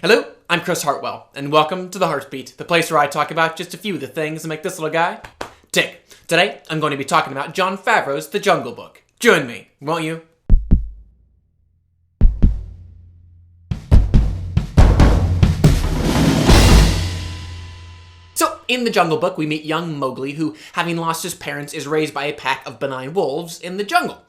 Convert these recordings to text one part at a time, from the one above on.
Hello, I'm Chris Hartwell, and welcome to The Heartbeat, the place where I talk about just a few of the things that make this little guy tick. Today, I'm going to be talking about Jon Favreau's The Jungle Book. Join me, won't you? So, in The Jungle Book, we meet young Mowgli, who, having lost his parents, is raised by a pack of benign wolves in the jungle.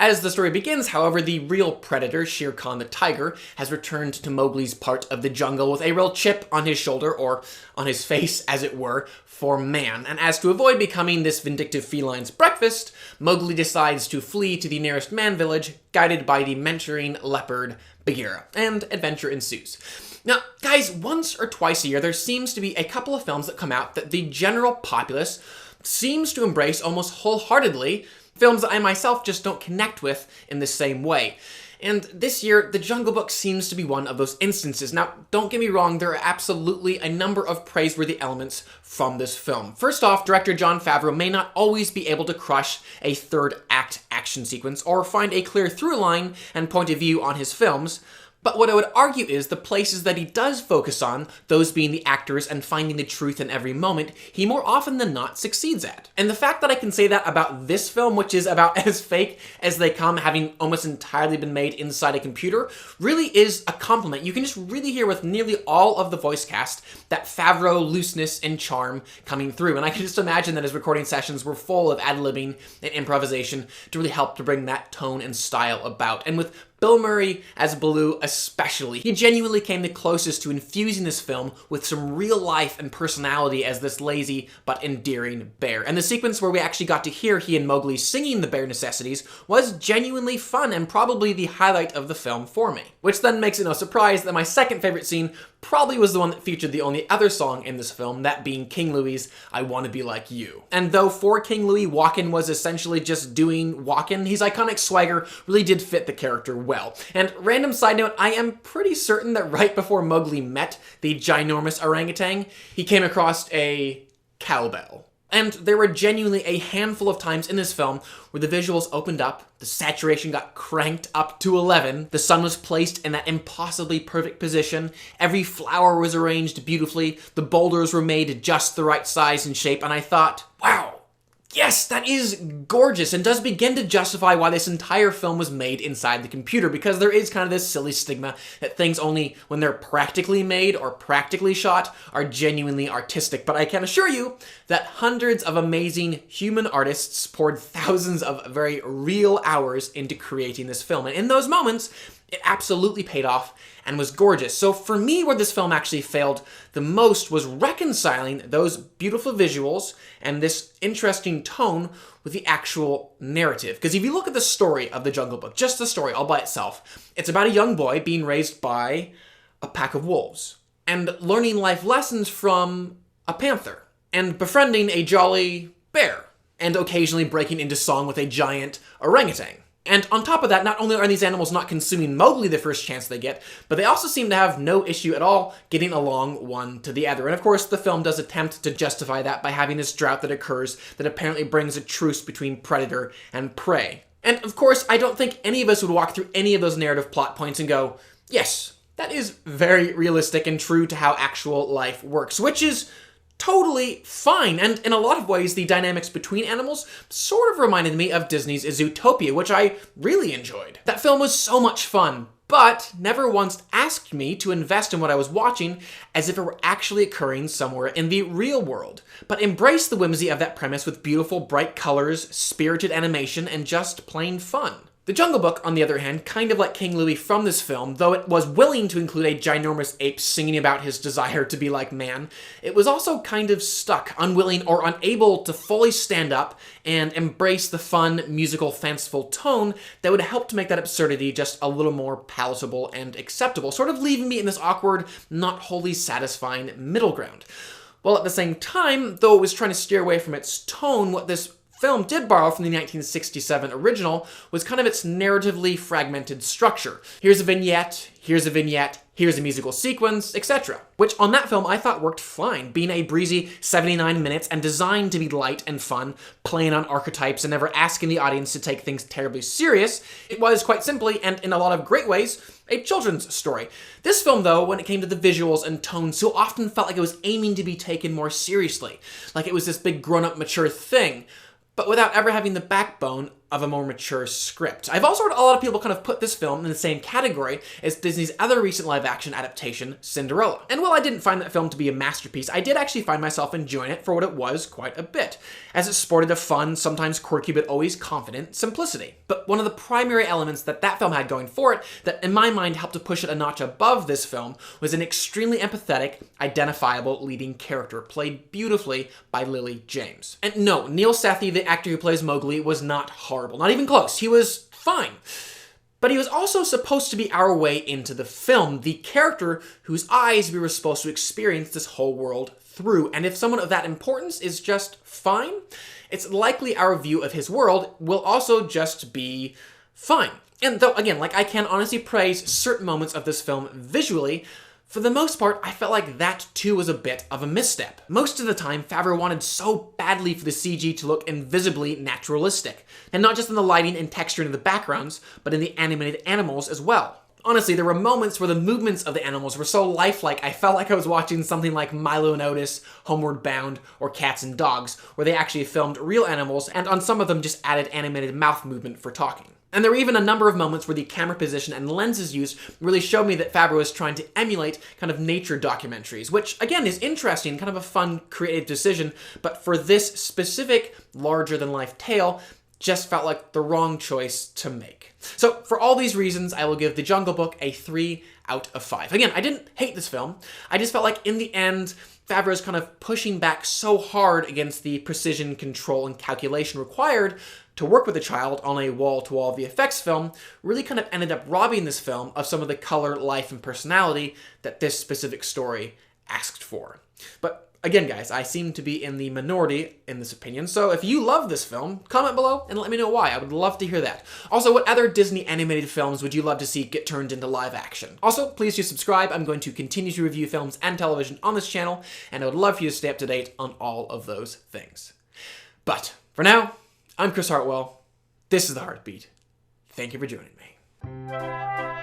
As the story begins, however, the real predator, Shere Khan the tiger, has returned to Mowgli's part of the jungle with a real chip on his shoulder, or on his face, as it were, for man. And as to avoid becoming this vindictive feline's breakfast, Mowgli decides to flee to the nearest man village, guided by the mentoring leopard Bagheera, and adventure ensues. Now, guys, once or twice a year, there seems to be a couple of films that come out that the general populace seems to embrace almost wholeheartedly, films that I myself just don't connect with in the same way. And this year, The Jungle Book seems to be one of those instances. Now, don't get me wrong, there are absolutely a number of praiseworthy elements from this film. First off, director Jon Favreau may not always be able to crush a third-act action sequence or find a clear through line and point of view on his films, but what I would argue is the places that he does focus on, those being the actors and finding the truth in every moment, he more often than not succeeds at. And the fact that I can say that about this film, which is about as fake as they come, having almost entirely been made inside a computer, really is a compliment. You can just really hear with nearly all of the voice cast that Favreau looseness and charm coming through. And I can just imagine that his recording sessions were full of ad-libbing and improvisation to really help to bring that tone and style about. And with Bill Murray as Baloo especially, he genuinely came the closest to infusing this film with some real life and personality as this lazy but endearing bear. And the sequence where we actually got to hear he and Mowgli singing the bare necessities was genuinely fun and probably the highlight of the film for me. Which then makes it no surprise that my second favorite scene probably was the one that featured the only other song in this film, that being King Louie's I Wanna Be Like You. And though for King Louie, Walken was essentially just doing Walken, his iconic swagger really did fit the character well. And random side note, I am pretty certain that right before Mowgli met the ginormous orangutan, he came across a cowbell. And there were genuinely a handful of times in this film where the visuals opened up, the saturation got cranked up to 11, the sun was placed in that impossibly perfect position, every flower was arranged beautifully, the boulders were made just the right size and shape, and I thought, wow, yes, that is gorgeous, and does begin to justify why this entire film was made inside the computer, because there is kind of this silly stigma that things only when they're practically made or practically shot are genuinely artistic. But I can assure you that hundreds of amazing human artists poured thousands of very real hours into creating this film, and in those moments, it absolutely paid off and was gorgeous. So for me, where this film actually failed the most was reconciling those beautiful visuals and this interesting tone with the actual narrative. Because if you look at the story of The Jungle Book, just the story all by itself, it's about a young boy being raised by a pack of wolves and learning life lessons from a panther and befriending a jolly bear and occasionally breaking into song with a giant orangutan. And on top of that, not only are these animals not consuming Mowgli the first chance they get, but they also seem to have no issue at all getting along one to the other. And of course, the film does attempt to justify that by having this drought that occurs that apparently brings a truce between predator and prey. And of course, I don't think any of us would walk through any of those narrative plot points and go, yes, that is very realistic and true to how actual life works, which is totally fine, and in a lot of ways, the dynamics between animals sort of reminded me of Disney's Zootopia, which I really enjoyed. That film was so much fun, but never once asked me to invest in what I was watching as if it were actually occurring somewhere in the real world, but embraced the whimsy of that premise with beautiful, bright colors, spirited animation, and just plain fun. The Jungle Book, on the other hand, kind of like King Louie from this film, though it was willing to include a ginormous ape singing about his desire to be like man, it was also kind of stuck, unwilling or unable to fully stand up and embrace the fun, musical, fanciful tone that would help to make that absurdity just a little more palatable and acceptable, sort of leaving me in this awkward, not wholly satisfying middle ground. While at the same time, though it was trying to steer away from its tone, what this film did borrow from the 1967 original was kind of its narratively fragmented structure. Here's a vignette, here's a vignette, here's a musical sequence, etc. Which on that film I thought worked fine, being a breezy 79 minutes and designed to be light and fun, playing on archetypes and never asking the audience to take things terribly serious. It was quite simply, and in a lot of great ways, a children's story. This film, though, when it came to the visuals and tone, so often felt like it was aiming to be taken more seriously, like it was this big grown-up mature thing, but without ever having the backbone of a more mature script. I've also heard a lot of people kind of put this film in the same category as Disney's other recent live-action adaptation, Cinderella. And while I didn't find that film to be a masterpiece, I did actually find myself enjoying it for what it was quite a bit, as it sported a fun, sometimes quirky, but always confident simplicity. But one of the primary elements that that film had going for it, that in my mind helped to push it a notch above this film, was an extremely empathetic, identifiable leading character, played beautifully by Lily James. And no, Neel Sethi, the actor who plays Mowgli, was not horrible. Not even close. He was fine. But he was also supposed to be our way into the film, the character whose eyes we were supposed to experience this whole world through. And if someone of that importance is just fine, it's likely our view of his world will also just be fine. And though, again, like I can honestly praise certain moments of this film visually, for the most part, I felt like that too was a bit of a misstep. Most of the time, Favreau wanted so badly for the CG to look invisibly naturalistic, and not just in the lighting and texturing of the backgrounds, but in the animated animals as well. Honestly, there were moments where the movements of the animals were so lifelike, I felt like I was watching something like Milo and Otis, Homeward Bound, or Cats and Dogs, where they actually filmed real animals, and on some of them just added animated mouth movement for talking. And there were even a number of moments where the camera position and lenses used really showed me that Favreau was trying to emulate kind of nature documentaries, which again is interesting, kind of a fun creative decision, but for this specific larger-than-life tale, just felt like the wrong choice to make. So for all these reasons, I will give The Jungle Book a 3 out of 5. Again, I didn't hate this film. I just felt like in the end, Favreau's kind of pushing back so hard against the precision, control, and calculation required to work with a child on a wall-to-wall VFX film really kind of ended up robbing this film of some of the color, life, and personality that this specific story asked for. But again, guys, I seem to be in the minority in this opinion, so if you love this film, comment below and let me know why. I would love to hear that. Also, what other Disney animated films would you love to see get turned into live action? Also, please do subscribe. I'm going to continue to review films and television on this channel, and I would love for you to stay up to date on all of those things. But for now, I'm Chris Hartwell. This is The Heartbeat. Thank you for joining me.